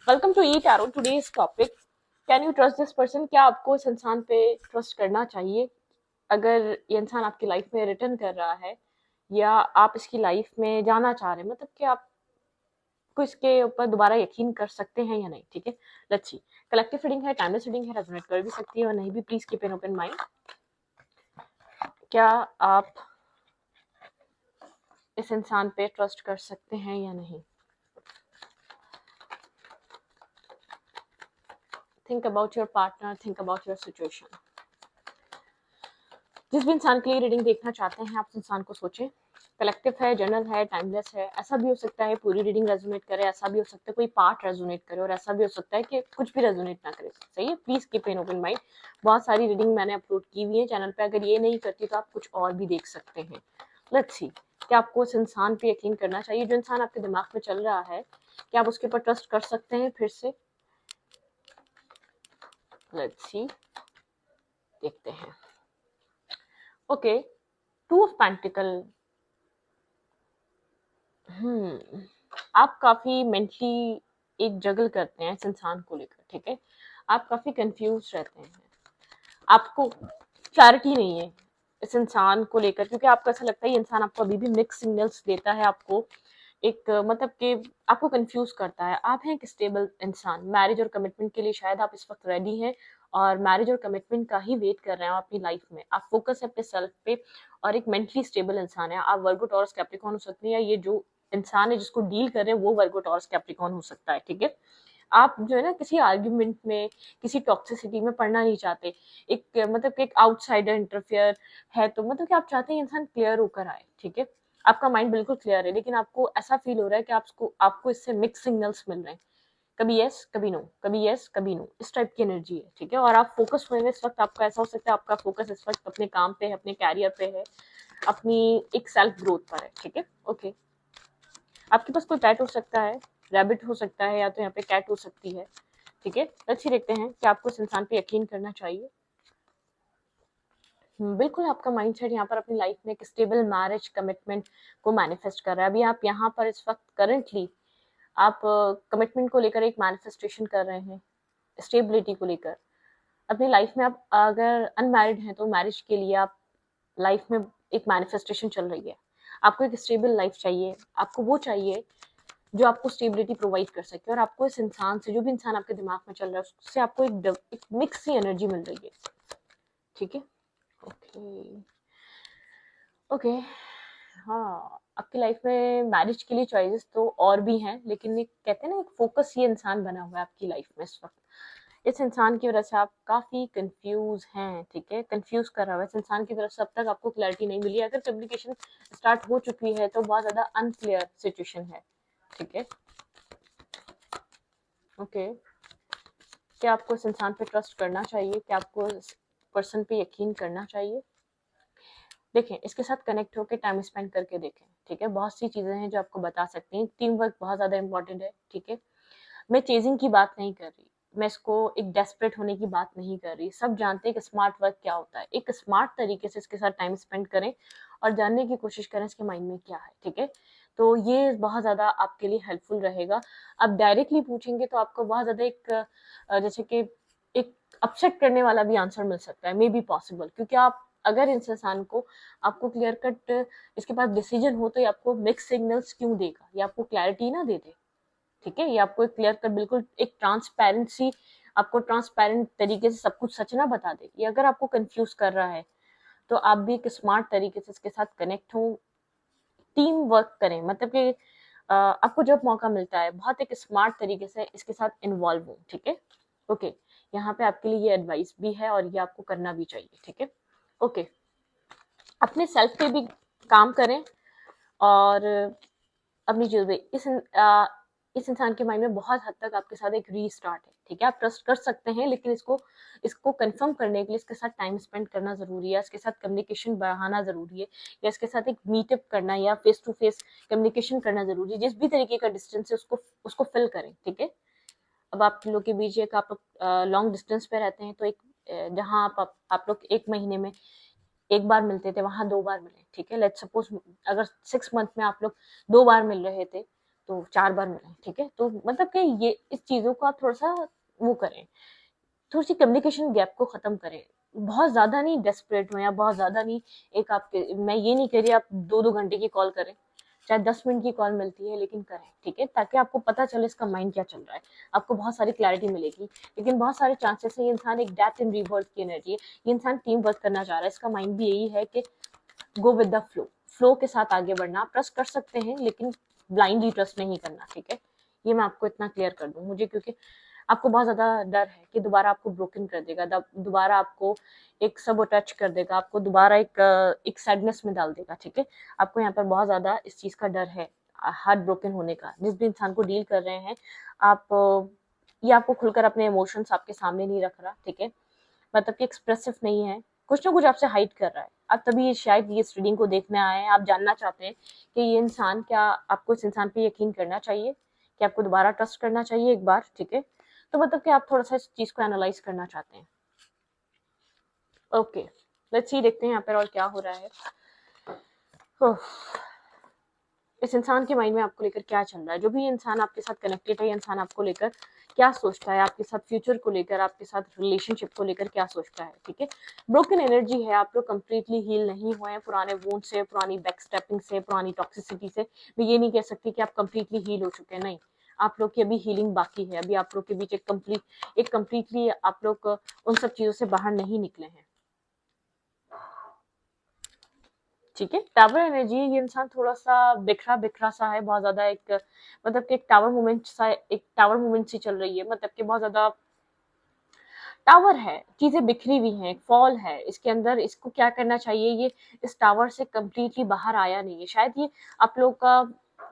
Welcome to E tarot. Today's topic, can you trust this person? क्या आपको इस इंसान पे ट्रस्ट करना चाहिए? अगर ये इंसान आपकी लाइफ में रिटर्न कर रहा है या आप इसकी लाइफ में जाना चाह रहे हैं, मतलब कि आपको इसके ऊपर दोबारा यकीन कर सकते हैं या नहीं। ठीक है, लेट्स सी। कलेक्टिव रीडिंग है, टाइमलेस रीडिंग है, रेजोनेट कर भी सकती है और नहीं भी। Please keep an open mind. क्या आप इस इंसान पे ट्रस्ट कर सकते हैं या नहीं? Think about your partner, think about your situation. जिस भी इंसान के लिए रीडिंग देखना चाहते हैं, आप उस इंसान को सोचें। कलेक्टिव है, जनरल है, टाइमलेस है। ऐसा भी हो सकता है पूरी रीडिंग रेजोनेट करे, ऐसा भी हो सकता है कोई पार्ट रेजोनेट करे, और ऐसा भी हो सकता है कि कुछ भी रेजोनेट ना करे। सही है, please keep an open mind. बहुत सारी रीडिंग मैंने अपलोड की हुई है चैनल पे, अगर ये नहीं करती तो आप कुछ और भी देख सकते हैं। लेट्स सी, क्या आपको उस इंसान पे यकीन करना चाहिए? जो इंसान आपके दिमाग में चल रहा है, क्या आप उसके ऊपर ट्रस्ट कर सकते हैं फिर से? लेट्स सी, देखते हैं। Okay, two of pentacle. आप काफी मेंटली एक जगल करते हैं इस इंसान को लेकर। ठीक है, आप काफी कंफ्यूज रहते हैं, आपको क्लैरिटी नहीं है इस इंसान को लेकर, क्योंकि आपको ऐसा लगता है ये इंसान आपको अभी भी मिक्स सिग्नल्स देता है। आपको एक मतलब कि आपको कंफ्यूज करता है। आप हैं एक स्टेबल इंसान, मैरिज और कमिटमेंट के लिए शायद आप इस वक्त रेडी हैं और मैरिज और कमिटमेंट का ही वेट कर रहे हैं अपनी लाइफ में। आप फोकस है अपने सेल्फ पे और एक मेंटली स्टेबल इंसान है। आप वर्गो टॉरस कैप्रिकॉर्न हो सकते हैं, या ये जो इंसान है जिसको डील कर रहे हैं वो वर्गो टॉरस कैप्रिकॉर्न हो सकता है। ठीक है, आप जो है ना किसी आर्ग्यूमेंट में, किसी टॉक्सिसिटी में पढ़ना नहीं चाहते। एक मतलब कि एक आउटसाइडर इंटरफेयर है, तो मतलब कि आप चाहते हैं इंसान क्लियर होकर आए। ठीक है, आपका माइंड बिल्कुल क्लियर है, लेकिन आपको ऐसा फील हो रहा है कि आपको इससे मिक्स सिग्नल्स मिल रहे हैं। कभी यस कभी नो, कभी यस कभी नो, इस टाइप की एनर्जी है। ठीक है, और आप फोकस हुए हैं इस वक्त। आपका ऐसा हो सकता है आपका फोकस इस वक्त अपने काम पे है, अपने कैरियर पे है, अपनी एक सेल्फ ग्रोथ पर है। ठीक है, ओके। आपके पास कोई पेट हो सकता है, रैबिट हो सकता है, या तो यहाँ पे कैट हो सकती है। ठीक है, अच्छी देखते हैं कि आपको इस इंसान पे यकीन करना चाहिए। बिल्कुल, आपका माइंडसेट यहाँ पर अपनी लाइफ में एक स्टेबल मैरिज कमिटमेंट को मैनिफेस्ट कर रहा है। अभी आप यहाँ पर इस वक्त करंटली आप कमिटमेंट को लेकर एक मैनिफेस्टेशन कर रहे हैं, स्टेबिलिटी को लेकर अपनी लाइफ में। आप अगर अनमैरिड हैं तो मैरिज के लिए आप लाइफ में एक मैनिफेस्टेशन चल रही है। आपको एक स्टेबल लाइफ चाहिए, आपको वो चाहिए जो आपको स्टेबिलिटी प्रोवाइड कर सके, और आपको इस इंसान से, जो भी इंसान आपके दिमाग में चल रहा है, उससे आपको एक मिक्स सी एनर्जी मिल रही है। ठीक है, ओके ओके। हाँ, आपकी लाइफ में मैरिज के लिए चॉइसेस तो और भी हैं, लेकिन एक कहते हैं ना, एक फोकस ये इंसान बना हुआ है आपकी लाइफ में इस वक्त। इस इंसान की वजह से आप काफी कंफ्यूज हैं। ठीक है, कंफ्यूज कर रहा है इस इंसान की तरफ से। अब तक आपको क्लैरिटी नहीं मिली है। अगर कम्युनिकेशन स्टार्ट हो चुकी है तो बहुत ज्यादा अनक्लियर सिचुएशन है। ठीक है, ओके। क्या आपको इस इंसान पे ट्रस्ट करना चाहिए? क्या आपको इस पर्सन पे यकीन करना चाहिए? देखें, इसके साथ कनेक्ट होकर टाइम स्पेंड करके देखें। ठीक है, बहुत सी चीजें हैं जो आपको बता सकती हैं। टीम वर्क बहुत ज्यादा इंपॉर्टेंट है। ठीक है, मैं चेजिंग की बात नहीं कर रही, मैं इसको एक डेस्परेट होने की बात नहीं कर रही। सब जानते हैं कि स्मार्ट वर्क क्या होता है। एक स्मार्ट तरीके से इसके साथ टाइम स्पेंड करें और जानने की कोशिश करें इसके माइंड में क्या है। ठीक है, तो ये बहुत ज्यादा आपके लिए हेल्पफुल रहेगा। आप डायरेक्टली पूछेंगे तो आपको बहुत ज्यादा एक जैसे कि एक अपसेट करने वाला भी आंसर मिल सकता है, मे बी पॉसिबल, क्योंकि आप अगर इस इंसान को आपको क्लियर कट इसके पास डिसीजन हो तो ये आपको मिक्स सिग्नल्स क्यों देगा? ये आपको क्लैरिटी ना दे दे। ठीक है, ये आपको एक क्लियर कट, बिल्कुल एक ट्रांसपेरेंसी, आपको ट्रांसपेरेंट तरीके से सब कुछ सच ना बता दे। ये अगर आपको कंफ्यूज कर रहा है तो आप भी एक स्मार्ट तरीके से इसके साथ कनेक्ट हो, टीम वर्क करें। मतलब कि आपको जब मौका मिलता है बहुत एक स्मार्ट तरीके से इसके साथ इन्वॉल्व हो। ठीक है, ओके। यहाँ पे आपके लिए ये एडवाइस भी है और ये आपको करना भी चाहिए। ठीक है, ओके। अपने सेल्फ पे भी काम करें और अपनी चीज़ पे इस इंसान के माइंड में बहुत हद तक आपके साथ एक रीस्टार्ट है। ठीक है, आप ट्रस्ट कर सकते हैं, लेकिन इसको कंफर्म करने के लिए इसके साथ टाइम स्पेंड करना जरूरी है, इसके साथ कम्युनिकेशन बढ़ाना जरूरी है, या इसके साथ एक मीटअप करना या फेस टू फेस कम्युनिकेशन करना जरूरी है। जिस भी तरीके का डिस्टेंस है उसको फिल करें। ठीक है, अब आप लोग के बीच एक आप लॉन्ग डिस्टेंस पे रहते हैं, तो एक जहाँ आप लोग एक महीने में एक बार मिलते थे, वहां 2 बार मिले। ठीक है, लेट्स सपोज अगर 6 मंथ में आप लोग 2 बार मिल रहे थे, तो 4 बार मिले, ठीक है। तो मतलब कि ये इस चीज़ों को आप थोड़ा-सा वो करें, थोड़ी-सी कम्युनिकेशन गैप को ख़त्म करें। बहुत ज़्यादा नहीं डेस्परेट हों या बहुत ज़्यादा नहीं, एक आपके, मैं ये नहीं कह रही आप 2-2 घंटे की कॉल करें, चाहे 10 मिनट की कॉल मिलती है लेकिन करें, ठीक है? ताकि आपको पता चले इसका माइंड क्या चल रहा है, आपको बहुत सारी क्लैरिटी मिलेगी। लेकिन बहुत सारे चांसेस हैं, ये इंसान एक डेथ इन रीबर्थ की एनर्जी है, ये इंसान टीम वर्क करना चाह रहा है, इसका माइंड भी यही है कि go with the flow, flow के साथ आगे बढ़ना। आप ट्रस्ट कर सकते हैं लेकिन ब्लाइंडली ट्रस्ट नहीं करना, ठीक है? ये मैं आपको इतना क्लियर कर दूँ, मुझे क्योंकि आपको बहुत ज़्यादा डर है कि दोबारा आपको ब्रोकन कर देगा, दोबारा आपको एक सबोटच कर देगा, आपको दोबारा एक सैडनेस में डाल देगा, ठीक है? आपको यहाँ पर बहुत ज़्यादा इस चीज़ का डर है, हार्ट ब्रोकन होने का। जिस भी इंसान को डील कर रहे हैं आप, ये आपको खुलकर अपने इमोशंस आपके सामने नहीं रख रहा, ठीक है? मतलब कि एक्सप्रेसिव नहीं है, कुछ ना कुछ आपसे हाइड कर रहा है। आप तभी शायद ये इस रीडिंग को देखने आए हैं, आप जानना चाहते हैं कि ये इंसान, क्या आपको इस इंसान पे यकीन करना चाहिए, कि आपको दोबारा ट्रस्ट करना चाहिए एक बार, ठीक है? तो मतलब कि आप थोड़ा-सा इस चीज़ को एनालाइज़ करना चाहते हैं। ओके, लेट्स सी, देखते हैं यहाँ पर और क्या हो रहा है। ओह! इस इंसान के माइंड में आपको लेकर क्या चल रहा है? जो भी इंसान आपके साथ कनेक्टेड है, ये इंसान आपको लेकर क्या सोचता है? आपके साथ फ्यूचर को लेकर, आपके साथ रिलेशनशिप को लेकर क्या सोचता है, ठीक है? ब्रोकन एनर्जी है, आप लोग कंप्लीटली हील नहीं हुए हैं पुराने वुंड से, पुरानी बैकस्टेपिंग से, पुरानी टॉक्सिसिटी से। मैं ये नहीं कह सकती कि आप कंप्लीटली हील हो चुके हैं, नहीं। आप लोग की अभी हीलिंग बाकी है, अभी आप लोग के बीच एक कंप्लीटली आप लोग उन सब चीज़ों से बाहर नहीं निकले हैं। ठीक है, टावर एनर्जी, ये इंसान थोड़ा-सा बिखरा-बिखरा सा है, बहुत ज़्यादा एक, मतलब कि एक टावर मूवमेंट सी चल रही है, मतलब कि बहुत ज़्यादा टावर है, चीज़ें बिखरी हुई हैं, एक फॉल है, इसके अंदर इसको क्या करना चाहिए, ये इस टावर से कंप्लीटली बाहर आया नहीं है। शायद ये आप लोग का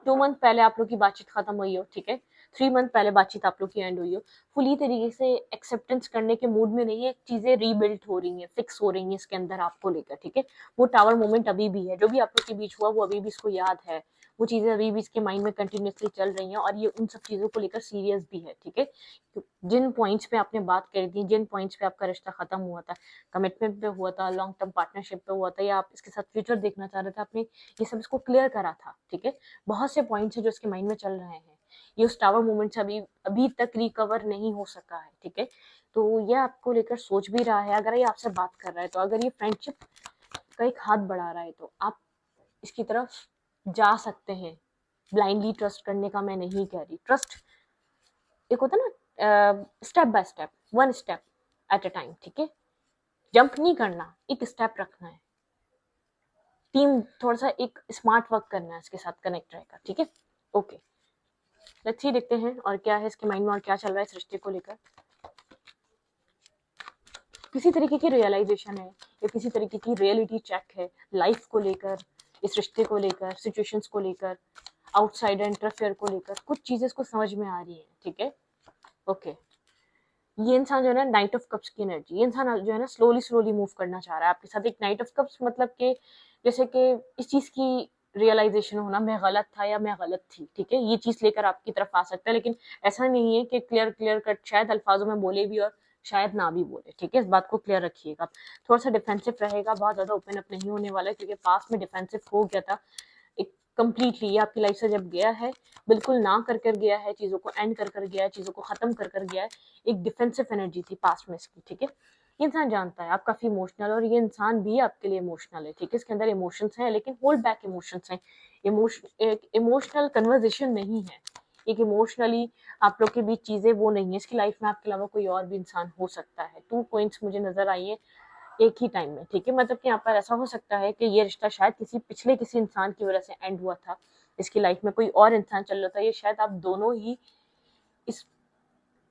2 मंथ पहले आप लोग की बातचीत खत्म हुई हो, ठीक है? 3 मंथ पहले बातचीत आप लोग की एंड हुई हो। फुली तरीके से एक्सेप्टेंस करने के मूड में नहीं है, चीज़ें रीबिल्ड हो रही हैं, फिक्स हो रही हैं इसके अंदर आपको लेकर, ठीक है? वो टावर मोमेंट अभी भी है, जो भी आप लोग के बीच हुआ वो अभी भी इसको याद है, वो चीज़ें अभी भी इसके माइंड में कंटिन्यूअसली चल रही हैं और ये उन सब चीज़ों को लेकर सीरियस भी है, ठीक है? जिन पॉइंट्स पे आपने बात करी थी, जिन पॉइंट्स पे आपका रिश्ता खत्म हुआ था, कमिटमेंट पे हुआ था, लॉन्ग टर्म पार्टनरशिप पे हुआ था, या आप इसके साथ फ्यूचर देखना चाह रहे थे, आपने ये सब इसको क्लियर करा था, ठीक है? बहुत से पॉइंट्स हैं जो इसके माइंड में चल रहे हैं, ये उस टावर मोमेंट से अभी अभी तक रिकवर नहीं हो सका है, ठीक है? तो ये आपको लेकर सोच भी रहा है, अगर ये आपसे बात कर रहा है, तो अगर ये फ्रेंडशिप का एक हाथ बढ़ा रहा है, तो आप इसकी तरफ जा सकते हैं। ब्लाइंडली ट्रस्ट करने का मैं नहीं कह रही, ट्रस्ट एक होता है ना, step by step, one step at a time, ठीक है? जंप नहीं करना, एक स्टेप रखना है, टीम थोड़ा सा एक स्मार्ट वर्क करना है, इसके साथ कनेक्ट रहेगा, ठीक है? ओके, लेट्स सी, देखते हैं और क्या है इसके माइंड में और क्या चल रहा है इस रिश्ते को लेकर। किसी तरीके की रियलाइजेशन है या किसी तरीके की रियलिटी चेक है लाइफ को लेकर, इस रिश्ते को लेकर, सिचुएशंस को लेकर, आउटसाइडर इंटरफेयर को लेकर, कुछ चीजें इसको समझ में आ रही है, ठीक है? ओके, ये इंसान जो है ना, नाइट ऑफ कप्स की एनर्जी, ये इंसान जो है ना स्लोली स्लोली मूव करना चाह रहा है आपके साथ। एक नाइट ऑफ कप्स मतलब कि जैसे कि इस चीज की रियलाइजेशन होना, मैं गलत था या मैं गलत थी, ठीक है? ये चीज लेकर आपकी तरफ आ सकता है, लेकिन ऐसा नहीं है कि क्लियर क्लियर कट शायद अल्फाजों में बोले भी और शायद ना भी बोले, ठीक है? इस बात को क्लियर रखिएगा। थोड़ा सा डिफेंसिव रहेगा, बहुत ज्यादा ओपन अप नहीं होने वाला है, क्योंकि पास्ट में डिफेंसिव हो गया था एक कंप्लीटली। ये आपकी लाइफ से जब गया है, बिल्कुल ना कर कर गया है, चीज़ों को एंड कर कर गया है, चीज़ों को ख़त्म कर कर गया है। एक डिफेंसिव एनर्जी थी पास्ट में इसकी, ठीक है? ये इंसान जानता है आप काफ़ी इमोशनल, और ये इंसान भी आपके लिए इमोशनल है, ठीक है? इसके अंदर इमोशंस हैं, लेकिन होल्ड बैक इमोशंस हैं। एक इमोशनल कन्वर्जेशन नहीं है, एक इमोशनली आप लोग के बीच चीज़ें वो नहीं है। इसकी लाइफ में आपके अलावा कोई और भी इंसान हो सकता है। 2 पॉइंट्स मुझे नज़र आई है एक ही टाइम में, ठीक है? मतलब कि यहाँ पर ऐसा हो सकता है कि ये रिश्ता शायद किसी इंसान की वजह से एंड हुआ था, इसकी लाइफ में कोई और इंसान चल रहा था, ये शायद आप दोनों ही इस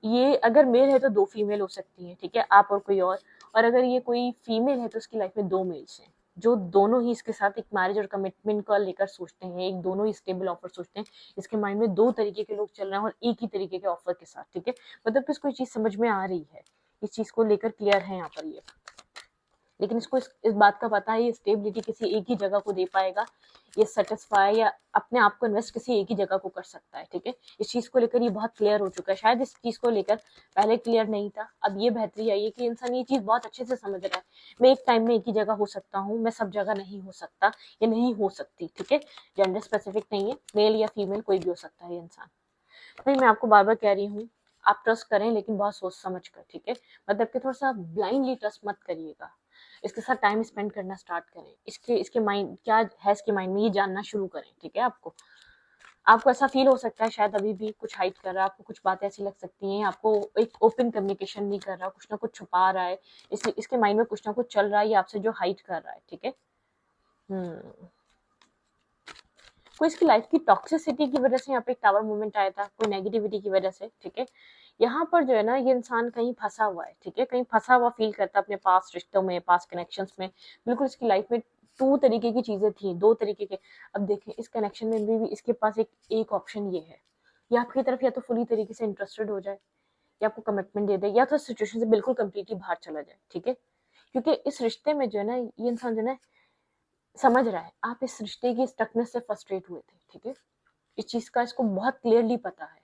ये अगर मेल है तो 2 फीमेल हो सकती हैं, ठीक है? आप और कोई और अगर ये कोई फीमेल है तो इसकी लाइफ में 2 मेल्स हैं, जो दोनों ही इसके साथ एक मैरिज और कमिटमेंट को लेकर सोचते हैं, एक दोनों ही स्टेबल ऑफर सोचते हैं। इसके माइंड में 2 तरीके के लोग चल रहे हैं और एक ही तरीके के ऑफर के साथ, ठीक है? मतलब कि इसको ये चीज़ समझ में आ रही है, इस चीज़ को लेकर क्लियर है यहाँ पर ये। लेकिन इसको इस बात का पता है ये स्टेबिलिटी किसी एक ही जगह को दे पाएगा, ये सेटिस्फाई या अपने आप को इन्वेस्ट किसी एक ही जगह को कर सकता है, ठीक है। इस चीज को लेकर ये बहुत क्लियर हो चुका है, शायद इस चीज को लेकर पहले क्लियर नहीं था, अब ये बेहतरी आई है कि इंसान ये चीज बहुत अच्छे से समझ रहा है, मैं एक टाइम में एक ही जगह हो सकता हूँ, मैं सब जगह नहीं हो सकता या नहीं हो सकती, ठीक है। जेंडर स्पेसिफिक नहीं है, मेल या फीमेल कोई भी हो सकता है इंसान। नहीं, मैं आपको बार बार कह रही हूँ, आप ट्रस्ट करें लेकिन बहुत सोच समझ कर, ठीक है। मतलब कि थोड़ा सा ब्लाइंडली ट्रस्ट मत करिएगा, इसके साथ टाइम स्पेंड करना स्टार्ट करें, इसके माइंड क्या है, इसके माइंड में ये जानना शुरू करें, ठीक है। आपको ऐसा फील हो सकता है शायद अभी भी कुछ हाइड कर रहा है, आपको कुछ बातें ऐसी लग सकती हैं, आपको एक ओपन कम्युनिकेशन नहीं कर रहा, कुछ ना कुछ छुपा रहा है, इसलिए इसके माइंड में कुछ ना कुछ चल रहा है, ये आपसे जो हाइड कर रहा है, ठीक है। कोई इसकी लाइफ की टॉक्सिसिटी की वजह से यहाँ पे एक टावर मूवमेंट आया था, कोई नेगेटिविटी की वजह से, ठीक है। यहाँ पर जो है ना, ये इंसान कहीं फंसा हुआ है, ठीक है, कहीं फंसा हुआ फील करता है अपने पास रिश्तों में, पास कनेक्शंस में। बिल्कुल इसकी लाइफ में टू तरीके की चीजें थी, दो तरीके के। अब देखें इस कनेक्शन में भी इसके पास एक ऑप्शन ये है, या आपकी तरफ या तो फुली तरीके से इंटरेस्टेड हो जाए, या आपको कमिटमेंट दे दे, या तो सिचुएशन से बिल्कुल कंप्लीटली बाहर चला जाए, ठीक है। क्योंकि इस रिश्ते में जो है ना, ये इंसान जो है ना समझ रहा है आप इस रिश्ते की स्टकनेस से फ्रस्ट्रेट हुए थे, ठीक है। इस चीज का इसको बहुत क्लियरली पता है,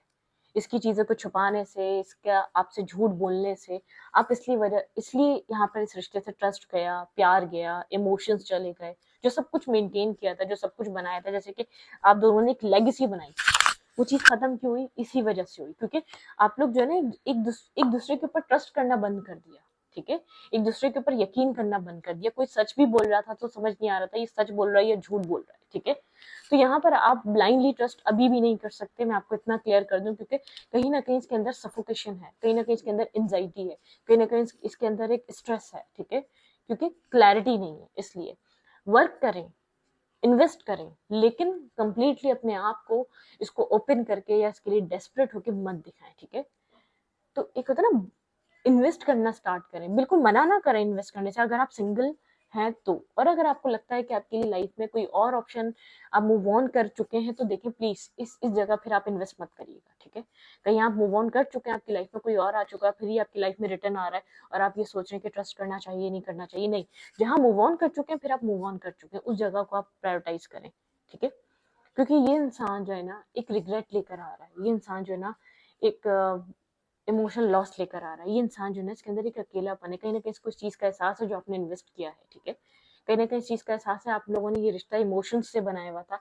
इसकी चीजें को छुपाने से, इसका आपसे झूठ बोलने से आप इसलिए यहाँ पर इस रिश्ते से ट्रस्ट गया, प्यार गया, इमोशंस चले गए, जो सब कुछ मेंटेन किया था, जो सब कुछ बनाया था, जैसे कि आप दोनों ने एक लेगेसी बनाई, वो चीज खत्म क्यों हुई, इसी वजह से हुई, क्योंकि आप लोग जो है ना एक दूसरे के ऊपर ट्रस्ट करना बंद कर दिया, ठीक है। एक दूसरे के ऊपर यकीन करना बंद कर दिया, कोई सच भी बोल रहा था तो समझ नहीं आ रहा था ये सच बोल रहा है या झूठ बोल रहा है, ठीक है। तो यहाँ पर आप ब्लाइंडली ट्रस्ट अभी भी नहीं कर सकते, मैं आपको इतना क्लियर कर दूं, क्योंकि कहीं ना कहीं इसके अंदर सफोकेशन है, कहीं ना कहीं इसके अंदर एंजाइटी है, कहीं ना कहीं इसके अंदर एक स्ट्रेस है, ठीक है, क्योंकि क्लैरिटी नहीं है। इसलिए वर्क करें, इन्वेस्ट करें, लेकिन कंप्लीटली अपने आप को इसको ओपन करके या इसके लिए डेस्परेट होकर मत दिखाएं, ठीक है। तो एक होता है ना, इन्वेस्ट करना स्टार्ट करें, बिल्कुल मना ना करें इन्वेस्ट करने से अगर आप सिंगल हैं तो। और अगर आपको लगता है कि आपके लिए लाइफ में कोई और ऑप्शन, आप मूव ऑन कर चुके हैं, तो देखें प्लीज इस जगह फिर आप इन्वेस्ट मत करिएगा, ठीक है। कहीं आप मूव ऑन कर चुके हैं, आपकी लाइफ में कोई और आ चुका है, फिर ही आपकी लाइफ में रिटर्न आ रहा है और आप ये सोच रहे हैं कि ट्रस्ट करना चाहिए नहीं करना चाहिए, नहीं। जहां मूव ऑन कर चुके हैं, फिर आप मूव ऑन कर चुके हैं, उस जगह को आप प्रायोरिटाइज करें, ठीक है। क्योंकि ये इंसान जो है ना एक रिग्रेट लेकर आ रहा है, ये इंसान जो है ना एक इमोशनल लॉस लेकर आ रहा है, ये इंसान जो है ना इसके अंदर एक अकेलापन है, कहीं ना कहीं इसको इस चीज का एहसास है जो आपने इन्वेस्ट किया है, ठीक है। कहीं ना कहीं इस चीज का एहसास है, आप लोगों ने ये रिश्ता इमोशंस से बनाया हुआ था,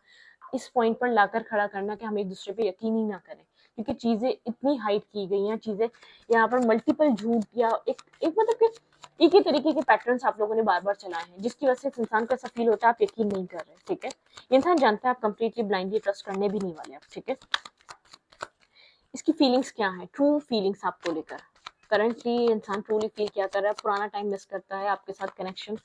इस पॉइंट पर लाकर खड़ा करना कि हम एक दूसरे पे यकीन ही ना करें, क्योंकि चीजें इतनी हाइड की गई हैं, चीजें यहाँ पर मल्टीपल झूठ या एक मतलब कि एक ही तरीके के पैटर्न्स आप लोगों ने बार बार चलाए हैं, जिसकी वजह से इस इंसान को ऐसा फील होता है आप यकीन नहीं कर रहे, ठीक है। इंसान जानता है आप कंप्लीटली ब्लाइंडली ट्रस्ट करने भी नहीं वाले आप, ठीक है। इसकी फीलिंग्स क्या है, ट्रू फीलिंग्स आपको लेकर करंटली इंसान ट्रूली फील क्या कर रहा है, पुराना टाइम मिस करता है, आपके साथ कनेक्शन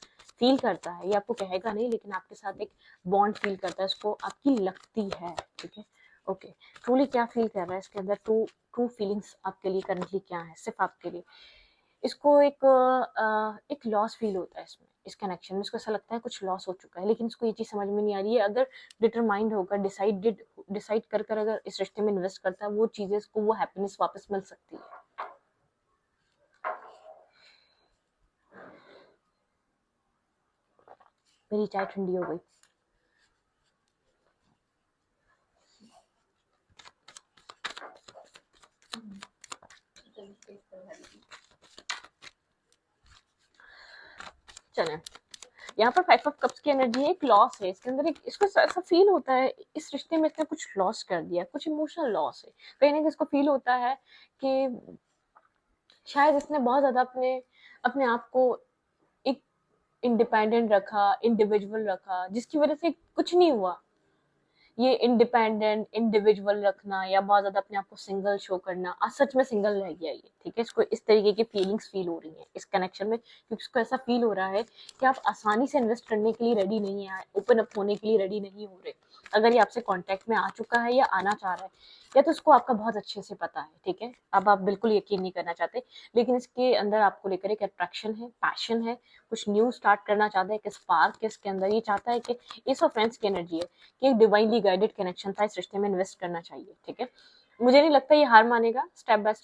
फील करता है, ये आपको कहेगा नहीं लेकिन आपके साथ एक बॉन्ड फील करता है, उसको आपकी लगती है, ठीक है। ओके, ट्रूली क्या फील कर रहा है इसके अंदर, ट्रू ट्रू फीलिंग्स आपके लिए करंटली क्या है, सिर्फ आपके लिए। इसको एक लॉस फील होता है इसमें, इस कनेक्शन में इसको ऐसा लगता है कुछ लॉस हो चुका है, लेकिन इसको ये चीज समझ में नहीं आ रही है। अगर डिटरमाइंड होकर डिसाइड कर अगर इस रिश्ते में इन्वेस्ट करता है, वो चीजें इसको वो हैप्पीनेस वापस मिल सकती है। मेरी चाय ठंडी हो गई। चले, यहाँ पर 5 ऑफ कप्स की एनर्जी है, एक लॉस है इसके अंदर, एक इसको ऐसा फील होता है इस रिश्ते में इसने कुछ लॉस कर दिया, कुछ इमोशनल लॉस है, कहीं ना कहीं इसको फील होता है कि शायद इसने बहुत ज्यादा अपने अपने आप को एक इंडिपेंडेंट रखा, इंडिविजुअल रखा, जिसकी वजह से कुछ नहीं हुआ। ये इंडिपेंडेंट इंडिविजुअल रखना या बहुत ज्यादा अपने आप को सिंगल शो करना, आज सच में सिंगल रह गया ये, ठीक है। इसको इस तरीके की फीलिंग्स फील हो रही हैं इस कनेक्शन में, क्योंकि उसको ऐसा फील हो रहा है कि आप आसानी से इन्वेस्ट करने के लिए रेडी नहीं है, ओपन अप होने के लिए रेडी नहीं हो रहे। अगर ये आपसे कांटेक्ट में आ चुका है या आना चाह रहा है, या तो उसको आपका बहुत अच्छे से पता है, ठीक है, अब आप बिल्कुल यकीन नहीं करना चाहते, लेकिन इसके अंदर आपको लेकर एक अट्रैक्शन है, पैशन है, कुछ न्यू स्टार्ट करना चाहता है, एक स्पार्क है इसके अंदर, ये चाहता है कि एस ऑफ फ्रेंड्स की एनर्जी है कि एक डिवाइनली गाइडेड कनेक्शन था, इस रिश्ते में इन्वेस्ट करना चाहिए, ठीक है। मुझे नहीं लगता ये हार मानेगा, स्टेप बाय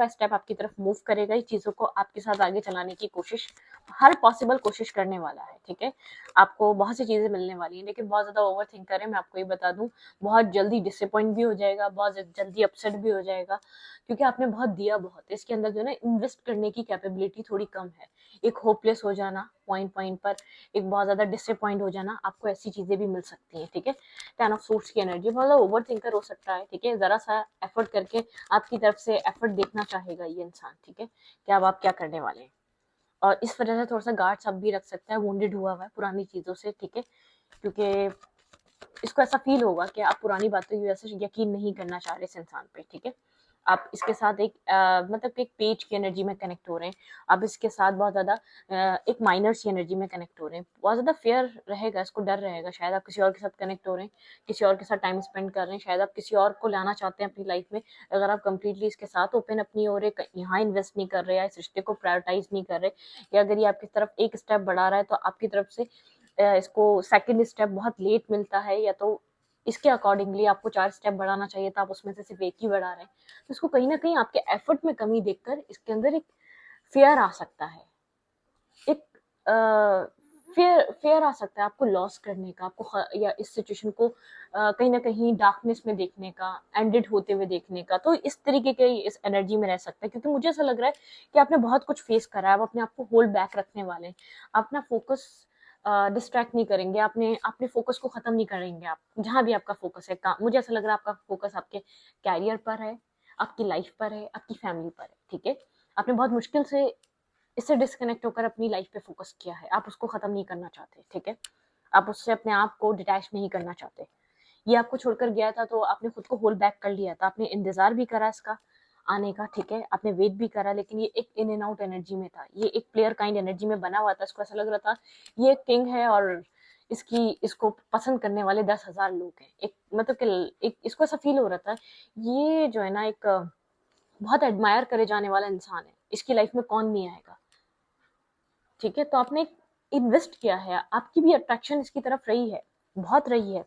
स्टेप आपकी तरफ मूव करेगा, ये चीज़ों को आपके साथ आगे चलाने की कोशिश, हर पॉसिबल कोशिश करने वाला है, ठीक है। आपको बहुत सी चीज़ें मिलने वाली हैं, लेकिन बहुत ज़्यादा ओवर थिंक करें, मैं आपको ये बता दूँ, बहुत जल्दी डिसअपॉइंट भी हो जाएगा, बहुत जल्दी अपसेट भी हो जाएगा, क्योंकि आपने बहुत दिया बहुत है। इसके अंदर जो है ना, इन्वेस्ट करने की कैपेबिलिटी थोड़ी कम है। एक होपलेस हो जाना पॉइंट पर, एक बहुत ज़्यादा डिसअपॉइंट हो जाना, आपको ऐसी चीज़ें भी मिल सकती हैं, ठीक है। टेन ऑफ सूट्स की एनर्जी, बहुत ओवर थिंकर हो सकता है, ठीक है। जरा सा एफर्ट करके आपकी तरफ से एफर्ट देखना चाहेगा ये इंसान, ठीक है, कि अब आप क्या करने वाले हैं। और इस वजह से थोड़ा सा गार्ड्स अब भी रख सकता है, वुंडेड हुआ है पुरानी चीज़ों से, ठीक है, क्योंकि इसको ऐसा फील होगा कि आप पुरानी बातों की वजह से यकीन नहीं करना चाह रहे इस इंसान पे, ठीक है। आप इसके साथ एक मतलब एक पेज की एनर्जी में कनेक्ट हो रहे हैं, आप इसके साथ बहुत ज़्यादा एक माइनर्स की एनर्जी में कनेक्ट हो रहे हैं, बहुत ज़्यादा फेयर रहेगा, इसको डर रहेगा, शायद आप किसी और के साथ कनेक्ट हो रहे हैं, किसी और के साथ टाइम स्पेंड कर रहे हैं, शायद आप किसी और को लाना चाहते हैं अपनी लाइफ में। अगर आप कंप्लीटली इसके साथ ओपन अपनी ओर यहाँ इन्वेस्ट नहीं कर रहे, या इस रिश्ते को प्रायोरिटाइज नहीं कर रहे, या अगर ये आपकी तरफ एक स्टेप बढ़ा रहा है, तो आपकी तरफ से इसको सेकेंड स्टेप बहुत लेट मिलता है, या तो इसके अकॉर्डिंगली आपको 4 स्टेप बढ़ाना चाहिए था, आप उसमें से सिर्फ एक ही बढ़ा रहे हैं। तो इसको कहीं ना कहीं आपके एफर्ट में कमी देखकर इसके अंदर एक फेयर आ सकता है, एक फेयर आ सकता है आपको लॉस करने का, आपको या इस सिचुएशन को कहीं ना कहीं डार्कनेस में देखने का, एंडेड होते हुए देखने का। तो इस तरीके के इस एनर्जी में रह सकता है, क्योंकि मुझे ऐसा लग रहा है कि आपने बहुत कुछ फेस करा है, आप अपने आप को होल्ड बैक रखने वाले हैं, अपना फोकस डिस्ट्रैक्ट नहीं करेंगे, अपने अपने फोकस को खत्म नहीं करेंगे। आप जहाँ भी आपका फोकस है, काम, मुझे ऐसा लग रहा है आपका फोकस आपके कैरियर पर है, आपकी लाइफ पर है, आपकी फैमिली पर है, ठीक है। आपने बहुत मुश्किल से इससे डिस्कनेक्ट होकर अपनी लाइफ पे फोकस किया है, आप उसको खत्म नहीं करना चाहते, ठीक है। आप उससे अपने आप को डिटैच नहीं करना चाहते। ये आपको छोड़कर गया था, तो आपने खुद को होल्ड बैक कर लिया था, आपने इंतजार भी करा इसका आने का, ठीक है, आपने वेट भी करा, लेकिन ये एक इन एंड आउट एनर्जी में था, ये एक प्लेयर काइंड एनर्जी में बना हुआ था। इसको ऐसा लग रहा था ये एक किंग है, और इसको पसंद करने वाले 10,000 लोग हैं, एक मतलब कि एक इसको ऐसा फील हो रहा था, ये जो है ना, एक बहुत एडमायर करे जाने वाला इंसान है, इसकी लाइफ में कौन नहीं आएगा, ठीक है। तो आपने इन्वेस्ट किया है, आपकी भी अट्रैक्शन इसकी तरफ रही है, बहुत रही है,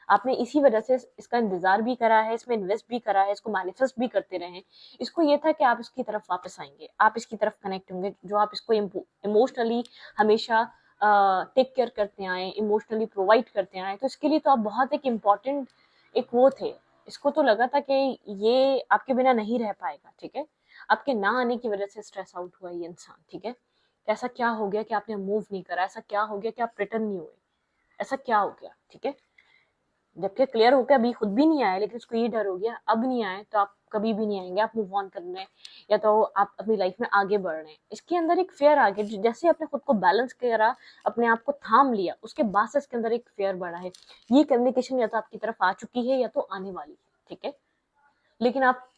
आपने इसी वजह से इसका इंतजार भी करा है, इसमें इन्वेस्ट भी करा है, इसको मैनिफेस्ट भी करते रहे। इसको ये था कि आप इसकी तरफ वापस आएंगे, आप इसकी तरफ कनेक्ट होंगे, जो आप इसको इमोशनली हमेशा टेक केयर करते आए, इमोशनली प्रोवाइड करते आए, तो इसके लिए तो आप बहुत एक इम्पॉर्टेंट एक वो थे। इसको तो लगा था कि ये आपके बिना नहीं रह पाएगा, ठीक है। आपके ना आने की वजह से स्ट्रेस आउट हुआ ये इंसान, ठीक है। ऐसा क्या हो गया कि आपने मूव नहीं करा, ऐसा क्या हो गया कि आप रिटर्न नहीं हुए, ऐसा क्या हो गया, ठीक है। जबकि क्लियर होकर अभी खुद भी नहीं आया, लेकिन उसको ये डर हो गया अब नहीं आए तो आप कभी भी नहीं आएंगे, आप मूव ऑन कर रहे हैं, या तो आप अपनी लाइफ में आगे बढ़ रहे हैं। इसके अंदर एक फेयर आ गया, जैसे आपने खुद को बैलेंस करा, अपने आप को थाम लिया, उसके बाद से इसके अंदर एक फेयर बढ़ा है। ये कम्युनिकेशन या तो आपकी तरफ आ चुकी है, या तो आने वाली है, ठीक है। लेकिन आप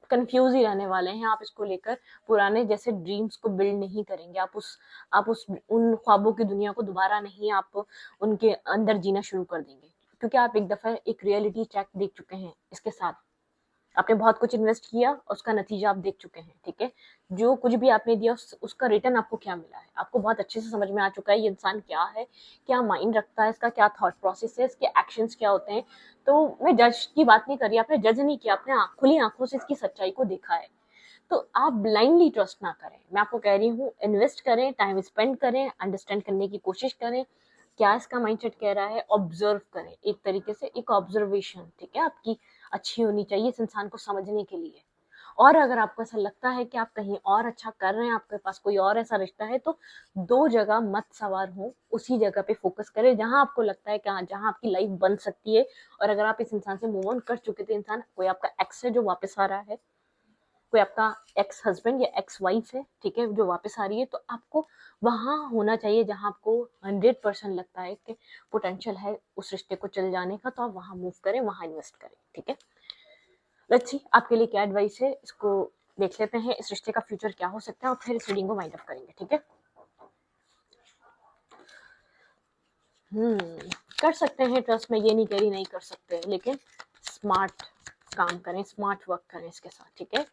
कंफ्यूज ही रहने वाले हैं, आप इसको लेकर पुराने जैसे ड्रीम्स को बिल्ड नहीं करेंगे, आप उस उन ख्वाबों की दुनिया को दोबारा नहीं आप उनके अंदर जीना शुरू कर देंगे, क्योंकि आप एक दफा एक रियलिटी चेक देख चुके हैं इसके साथ। आपने बहुत कुछ इन्वेस्ट किया, उसका नतीजा आप देख चुके हैं, ठीक है। जो कुछ भी आपने दिया उसका रिटर्न आपको क्या मिला है, आपको बहुत अच्छे से समझ में आ चुका है ये इंसान क्या है, क्या माइंड रखता है, इसका क्या थॉट प्रोसेस है, इसके एक्शंस क्या होते हैं। तो मैं जज की बात नहीं कर रही, आपने जज नहीं किया, आपने खुली आंखों से इसकी सच्चाई को देखा है। तो आप ब्लाइंडली ट्रस्ट ना करें, मैं आपको कह रही हूँ, इन्वेस्ट करें, टाइम स्पेंड करें, अंडरस्टैंड करने की कोशिश करें, क्या इसका माइंडसेट कह रहा है, ऑब्जर्व करें, एक तरीके से एक ऑब्जर्वेशन, ठीक है, आपकी अच्छी होनी चाहिए इस इंसान को समझने के लिए। और अगर आपको ऐसा लगता है कि आप कहीं और अच्छा कर रहे हैं, आपके पास कोई और ऐसा रिश्ता है, तो दो जगह मत सवार हो, उसी जगह पे फोकस करें जहां आपको लगता है कि हाँ, जहां आपकी लाइफ बन सकती है। और अगर आप इस इंसान से मूव ऑन कर चुके थे, इंसान कोई आपका एक्स है जो वापस आ रहा है, कोई आपका एक्स हस्बैंड या एक्स वाइफ है, ठीक है, जो वापस आ रही है, तो आपको वहां होना चाहिए जहां आपको 100% लगता है कि पोटेंशियल है उस रिश्ते को चल जाने का, तो आप वहां मूव करें, वहां इन्वेस्ट करें, ठीक है। लेट्स सी आपके लिए क्या एडवाइस है, इसको देख लेते हैं, इस रिश्ते का फ्यूचर क्या हो सकता है, और फिर इस रीडिंग को वाइंड अप करेंगे, ठीक है। कर सकते हैं ट्रस्ट, में ये नहीं कह रही नहीं कर सकते, लेकिन स्मार्ट काम करें, स्मार्ट वर्क करें इसके साथ, ठीक है।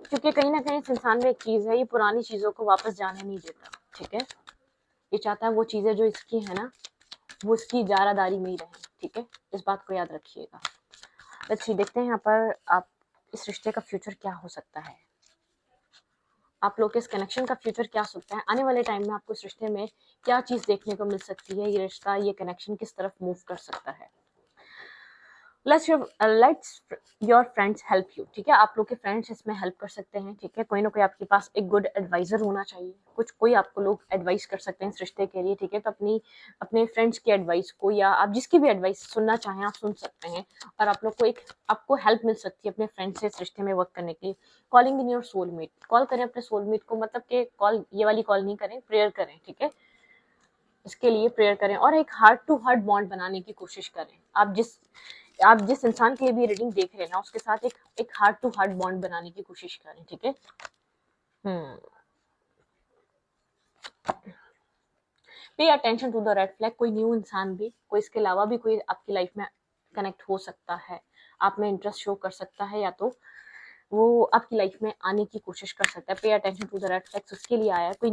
क्योंकि कहीं ना कहीं इस इंसान में एक चीज है, ये पुरानी चीजों को वापस जाने नहीं देता, ठीक है। ये चाहता है वो चीजें जो इसकी है ना, वो उसकी जारादारी में ही रहें, ठीक है, इस बात को याद रखिएगा। लेट्स सी, देखते हैं यहाँ पर आप इस रिश्ते का फ्यूचर क्या हो सकता है, आप लोग के इस कनेक्शन का फ्यूचर क्या हो सकता है, आने वाले टाइम में आपको इस रिश्ते में क्या चीज़ देखने को मिल सकती है, ये रिश्ता, ये कनेक्शन किस तरफ मूव कर सकता है। Let's your friends help you, ठीक है, आप लोग के फ्रेंड्स इसमें हेल्प कर सकते हैं, ठीक है, कोई ना कोई आपके पास एक गुड एडवाइजर होना चाहिए, कोई आपको लोग एडवाइस कर सकते हैं इस रिश्ते के लिए, ठीक है, तो अपने फ्रेंड्स की एडवाइस को या आप जिसकी भी एडवाइस सुनना चाहें आप सुन सकते हैं, और आप लोग को आपको हेल्प मिल सकती है अपने फ्रेंड से इस रिश्ते में वर्क करने के लिए। Calling in your soulmate, call करें अपने सोलमेट को, मतलब कि कॉल ये वाली कॉल नहीं करें, प्रेयर करें, ठीक है, इसके लिए प्रेयर करें और एक हार्ट टू हार्ट बॉन्ड बनाने की कोशिश करें। आप जिस इंसान के लिए भी रीडिंग देख रहे हैं ना, उसके साथ एक हार्ट टू हार्ट बॉन्ड बनाने की कोशिश करें, ठीक है। Pay attention to the red flag, कोई न्यू इंसान भी, कोई इसके अलावा भी कोई आपकी लाइफ में कनेक्ट हो सकता है, आप में इंटरेस्ट शो कर सकता है, या तो वो आपकी लाइफ में आने की कोशिश कर सकता है। Pay attention to the red flags उसके लिए आया है, कोई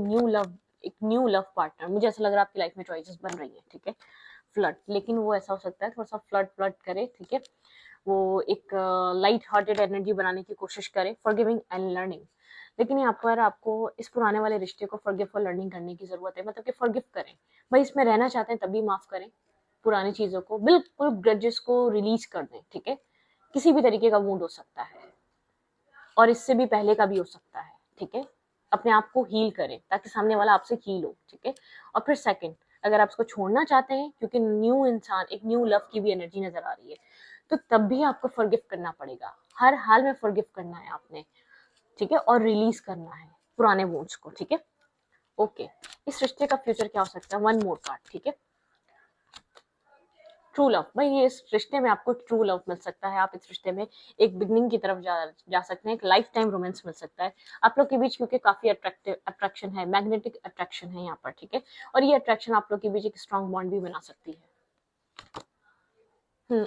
एक न्यू लव पार्टनर, मुझे ऐसा लग रहा है आपकी लाइफ में चॉइसेस बन रही है, ठीक है, फ्लर्ट, लेकिन वो ऐसा हो सकता है थोड़ा सा फ्लर्ट करे, ठीक है, वो एक लाइट हार्टेड एनर्जी बनाने की कोशिश करे, फॉरगिविंग एंड लर्निंग, लेकिन यहाँ पर आपको इस पुराने वाले रिश्ते को फॉरगिव और लर्निंग करने की जरूरत है, मतलब कि फॉरगिव करें, भाई इसमें रहना चाहते हैं तभी माफ करें, पुरानी चीजों को बिल्कुल ग्रजेस को रिलीज कर दें, ठीक है, किसी भी तरीके का मूड हो सकता है और इससे भी पहले का भी हो सकता है, ठीक है, अपने आप को हील करें ताकि सामने वाला आपसे हील हो, ठीक है। और फिर सेकंड, अगर आप उसको छोड़ना चाहते हैं क्योंकि न्यू इंसान, एक न्यू लव की भी एनर्जी नजर आ रही है, तो तब भी आपको फॉरगिव करना पड़ेगा, हर हाल में फॉरगिव करना है आपने, ठीक है, और रिलीज करना है पुराने वुंड्स को, ठीक है। ओके, इस रिश्ते का फ्यूचर क्या हो सकता है, वन मोर कार्ड, ठीक है, ट्रू लव, भाई ये इस रिश्ते में आपको एक ट्रू लव मिल सकता है, आप इस रिश्ते में एक बिगनिंग की तरफ जा सकते हैं, एक लाइफ टाइम रोमांस मिल सकता है आप लोग के बीच, क्योंकि काफी अट्रैक्शन है, मैग्नेटिक अट्रैक्शन है यहाँ पर, ठीक है, और ये अट्रैक्शन आप लोग के बीच एक स्ट्रॉन्ग बॉन्ड भी बना सकती है।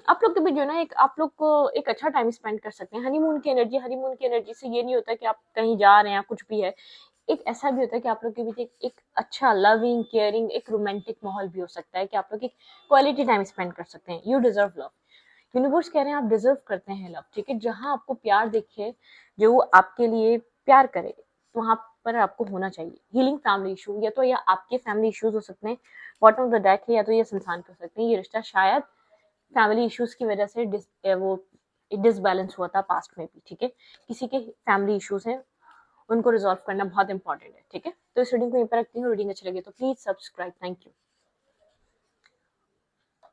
आप लोग के बीच जो ना एक आप लोग को एक अच्छा टाइम स्पेंड कर सकते हैं, हनीमून की एनर्जी से ये नहीं होता कि आप कहीं जा रहे हैं कुछ भी है, एक ऐसा भी होता है कि आप लोग के बीच एक अच्छा लविंग केयरिंग एक रोमांटिक माहौल भी हो सकता है कि आप लोग एक क्वालिटी टाइम स्पेंड कर सकते हैं। यू डिजर्व लव, यूनिवर्स कह रहे हैं आप डिजर्व करते हैं लव, ठीक है, जहां आपको प्यार दिखे, जो आपके लिए प्यार करे, वहां पर आपको होना चाहिए। हीलिंग फैमिली इशू, या तो या आपके फैमिली इश्यूज हो सकते हैं, बॉटम ऑफ द डेक है, या तो ये संसान कर सकते हैं, ये रिश्ता शायद फैमिली इश्यूज की वजह से डिसबैलेंस हुआ था पास्ट में भी, ठीक है, किसी के फैमिली इश्यूज हैं, उनको रिजॉल्व करना बहुत इंपॉर्टेंट है, ठीक है। तो इस रीडिंग को यहीं पर रखती हूँ, रीडिंग अच्छी लगी तो प्लीज सब्सक्राइब, थैंक यू।